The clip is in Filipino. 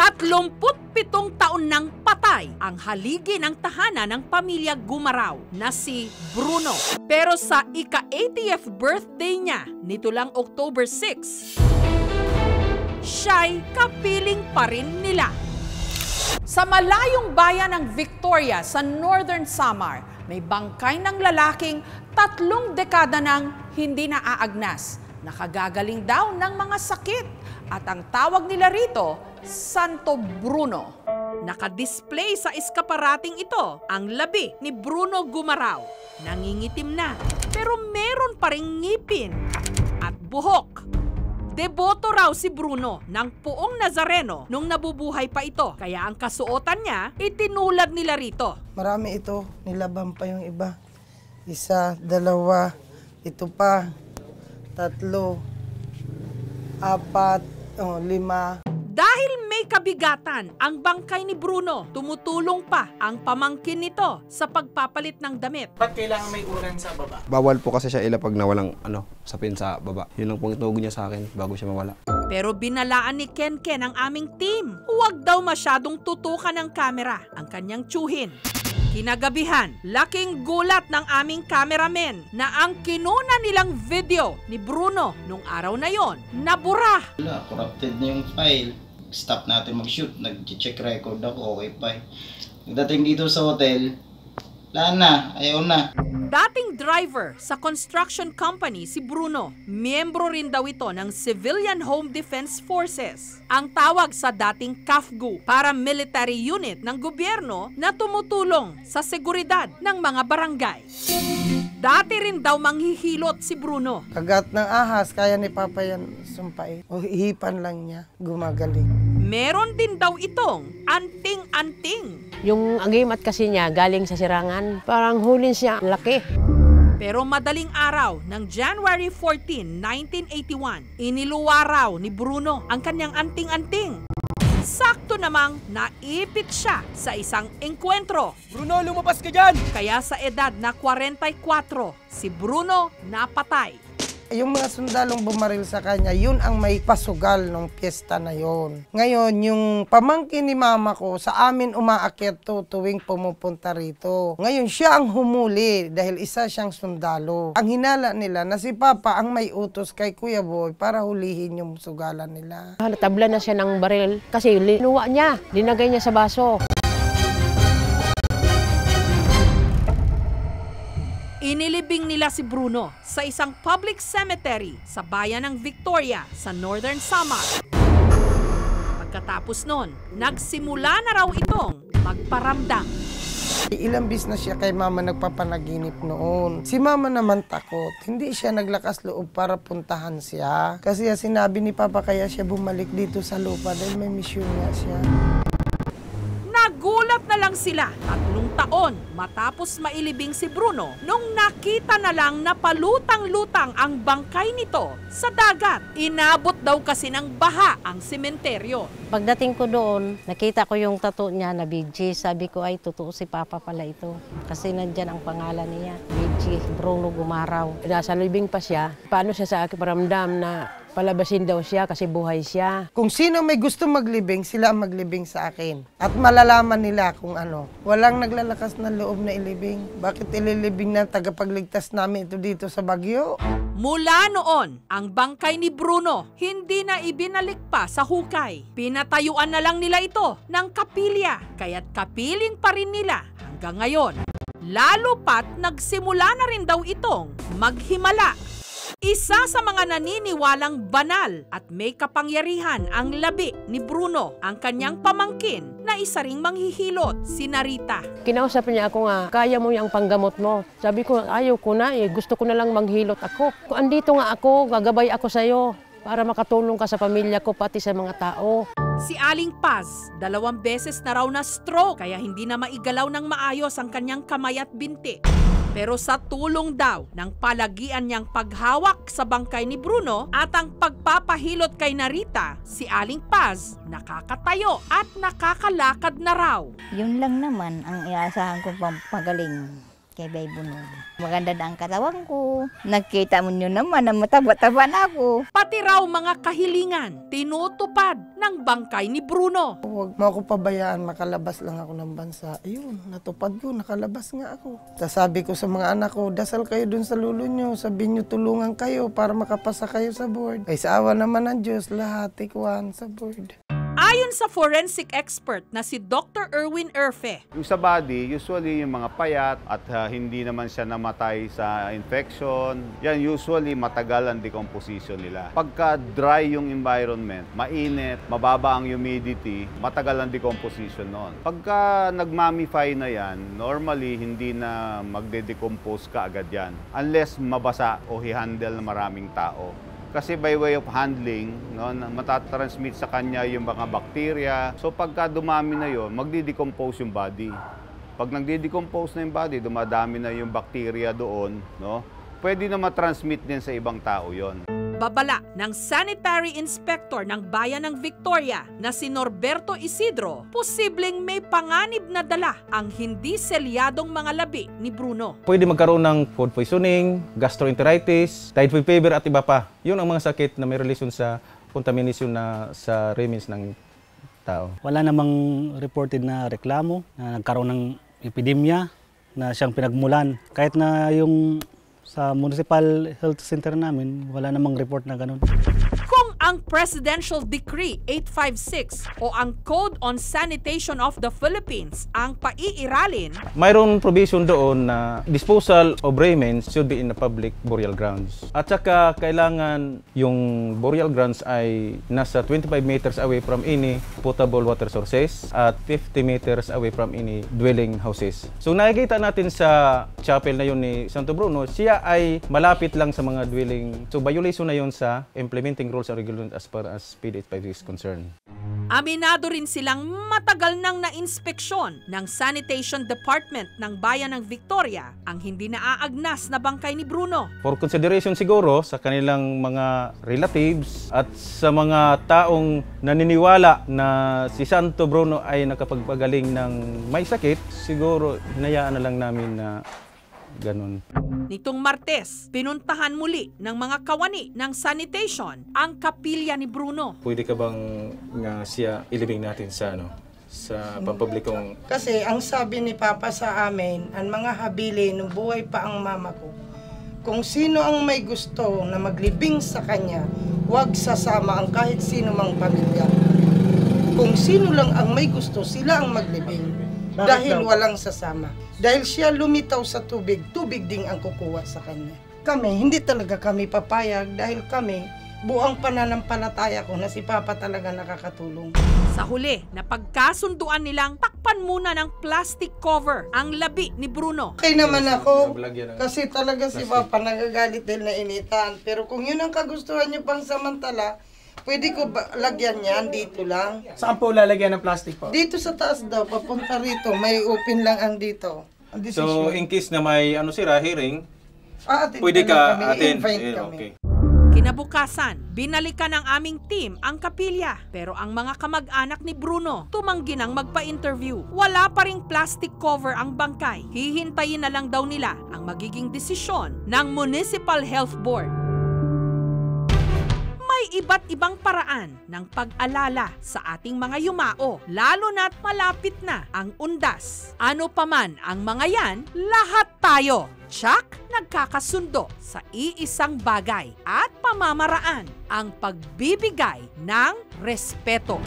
37 taon nang patay ang haligi ng tahanan ng pamilya Gumaraw na si Bruno. Pero sa ika-80th birthday niya, nito lang October 6, siya'y kapiling pa rin nila. Sa malayong bayan ng Victoria sa Northern Samar, may bangkay ng lalaking 3 dekada nang hindi naaagnas. Nakagagaling daw ng mga sakit at ang tawag nila rito, Santo Bruno. Nakadisplay sa eskaparating ito ang labi ni Bruno Gumaraw. Nangingitim na pero meron pa ring ngipin at buhok. Deboto raw si Bruno ng Poong Nazareno nung nabubuhay pa ito. Kaya ang kasuotan niya, itinulad nila rito. Marami ito, nilaban pa yung iba. 1, 2, ito pa, 3, 4, 5. Dahil may kabigatan ang bangkay ni Bruno, tumutulong pa ang pamangkin nito sa pagpapalit ng damit. Ba't kailangan may uran sa baba? Bawal po kasi siya ilapag na walang sapin sa baba. Yun lang pong itugo niya sa akin bago siya mawala. Pero binalaan ni Ken ang aming team. Huwag daw masyadong tutukan ng kamera ang kanyang tsuhin. Kinagabihan, laking gulat ng aming cameraman na ang kinuna nilang video ni Bruno nung araw na yon, nabura. Wala, corrupted na yung file. Stop natin mag-shoot, nag-check record ako, okay pa. Nagdating dito sa hotel, wala na, ayaw na. Dating driver sa construction company si Bruno, miyembro rin daw ito ng Civilian Home Defense Forces. Ang tawag sa dating CAFGU, paramilitary unit ng gobyerno na tumutulong sa seguridad ng mga barangay. Dati rin daw manghihilot si Bruno. Kagat ng ahas, kaya ni Papa yan sumpain. O ihipan lang niya, gumagaling. Meron din daw itong anting-anting. Yung agimat kasi niya galing sa sirangan, parang hulin siya, laki. Pero madaling araw ng January 14, 1981, iniluwa raw ni Bruno ang kanyang anting-anting. Sakto namang naipit siya sa isang engkwentro. Bruno, lumabas ka dyan! Kaya sa edad na 44, si Bruno napatay. Yung mga sundalong bumaril sa kanya, yun ang may pasugal ng piyesta na yon. Ngayon, yung pamangkin ni mama ko, sa amin umaakyat to tuwing pumupunta rito. Ngayon, siya ang humuli dahil isa siyang sundalo. Ang hinala nila na si Papa ang may utos kay Kuya Boy para hulihin yung sugalan nila. Natabla na siya ng baril kasi linuwa niya, linagay niya sa baso. Inilibing nila si Bruno sa isang public cemetery sa bayan ng Victoria sa Northern Samar. Pagkatapos nun, nagsimula na raw itong magparamdam. Ilang bis na siya kay mama nagpapanaginip noon. Si mama naman takot. Hindi siya naglakas loob para puntahan siya. Kasi sinabi ni Papa kaya siya bumalik dito sa lupa dahil may misyon nga siya. Nagulat na lang sila 3 taon matapos mailibing si Bruno nung nakita na lang na palutang-lutang ang bangkay nito sa dagat. Inabot daw kasi ng baha ang sementeryo. Pagdating ko doon, nakita ko yung tattoo niya na Big G. Sabi ko ay totoo si Papa pala ito. Kasi nandyan ang pangalan niya, Big G, Bruno Gumaraw. Nasa libing pa siya. Paano siya sa akin paramdam na palabasin daw siya kasi buhay siya. Kung sino may gusto maglibing, sila ang maglibing sa akin. At malalaman nila kung ano. Walang naglalakas na loob na ilibing. Bakit ililibing na tagapagligtas namin ito dito sa Baguio? Mula noon, ang bangkay ni Bruno hindi na ibinalik pa sa hukay. Pinatayuan na lang nila ito ng kapilya, kaya't kapiling pa rin nila hanggang ngayon. Lalo pat nagsimula na rin daw itong maghimala. Isa sa mga naniniwalang banal at may kapangyarihan ang labi ni Bruno, ang kanyang pamangkin na isa ring manghihilot, si Narita. Kinausap niya ako nga, kaya mo yung panggamot mo. Sabi ko, ayaw ko na gusto ko na lang manghilot ako. Kung andito nga ako, gagabay ako sa'yo para makatulong ka sa pamilya ko pati sa mga tao. Si Aling Paz, 2 beses na raw na stroke kaya hindi na maigalaw ng maayos ang kanyang kamay at binti. Pero sa tulong daw ng palagian niyang paghawak sa bangkay ni Bruno at ang pagpapahilot kay Narita, si Aling Paz nakakatayo at nakakalakad na raw. Yun lang naman ang iaasahan ko pang pagaling. kay Bay Bunod. Maganda na ang katawan ko. Nakita mo nyo naman na mataba-taba na ako. Pati raw mga kahilingan, tinutupad ng bangkay ni Bruno. Huwag mo ako pabayaan, makalabas lang ako ng bansa. Ayun, natupad ko, nakalabas nga ako. Tapos sabi ko sa mga anak ko, dasal kayo dun sa lulo nyo, sabihin nyo tulungan kayo para makapasa kayo sa board. Ay sa awa naman ng Diyos, lahat ikuhan sa board. Ayon sa forensic expert na si Dr. Erwin Erfe, Yung sa body, usually yung mga payat at hindi naman siya namatay sa infection, yan usually matagal ang decomposition nila. Pagka dry yung environment, mainit, mababa ang humidity, matagal ang decomposition noon. Pagka nagmamify na yan, normally hindi na magde-decompose ka agad yan unless mabasa o i-handle ng maraming tao. Kasi by way of handling, no, matatransmit sa kanya yung mga bacteria. So pagka dumami na yon, magdi-decompose yung body. Pag nagdi-decompose na yung body, dumadami na yung bacteria doon, no, pwede na matransmit din sa ibang tao yon. babala ng sanitary inspector ng bayan ng Victoria na si Norberto Isidro, posibleng may panganib na dala ang hindi selyadong mga labi ni Bruno. Pwede magkaroon ng food poisoning, gastroenteritis, typhoid fever at iba pa. Yun ang mga sakit na may relasyon sa contamination na sa remains ng tao. Wala namang reported na reklamo na nagkaroon ng epidemya na siyang pinagmulan. Kahit na yung sa Municipal Health Center namin, wala namang report na ganun. Kung ang Presidential Decree 856 o ang Code on Sanitation of the Philippines ang paiiralin, mayroon provision doon na disposal of remains should be in the public burial grounds. At saka kailangan yung burial grounds ay nasa 25 meters away from any potable water sources at 50 meters away from any dwelling houses. So nakikita natin sa chapel na yun ni Santo Bruno, siya ay malapit lang sa mga dwelling. So violation na yun sa implementing rules and regulations as far as PD-856 is concerned. aminado rin silang matagal nang na-inspeksyon ng Sanitation Department ng Bayan ng Victoria ang hindi naaagnas na bangkay ni Bruno. For consideration siguro sa kanilang mga relatives at sa mga taong naniniwala na si Santo Bruno ay nakapagpagaling ng may sakit, siguro hinayaan na lang namin na ganun. Nitong Martes, pinuntahan muli ng mga kawani ng sanitation ang kapilya ni Bruno. Pwede ka bang nga siya ilibing natin sa sa pampublikong... Kasi ang sabi ni Papa sa amin, ang mga habili nung buhay pa ang mama ko, kung sino ang may gusto na maglibing sa kanya, huwag sasama ang kahit sino mang pamilya. Kung sino lang ang may gusto, sila ang maglibing. Dahil walang sasama. Dahil siya lumitaw sa tubig, tubig ding ang kukuha sa kanya. Kami, hindi talaga kami papayag dahil kami, buang pananampalataya ko na si Papa talaga nakakatulong. Sa huli, napagkasunduan nilang takpan muna ng plastic cover ang labi ni Bruno. Okay naman ako, kasi talaga si Papa nagagalit dahil nainitan. Pero kung yun ang kagustuhan niyo pang samantala, pwede ko lagyan yan dito lang. Saan po lalagyan ng plastic po? Dito sa taas daw, papunta rito. May open lang ang dito. Ang So in case na may sira, hearing, attend pwede ka kami, attend. invite kami. Okay. Kinabukasan, binalikan ng aming team ang kapilya. Pero ang mga kamag-anak ni Bruno, tumanggi nang magpa-interview. Wala pa ring plastic cover ang bangkay. Hihintayin na lang daw nila ang magiging desisyon ng Municipal Health Board. May iba't ibang paraan ng pag-alala sa ating mga yumao, lalo na't malapit na ang undas. Ano paman ang mga yan, lahat tayo, tsak, nagkakasundo sa iisang bagay at pamamaraan, ang pagbibigay ng respeto.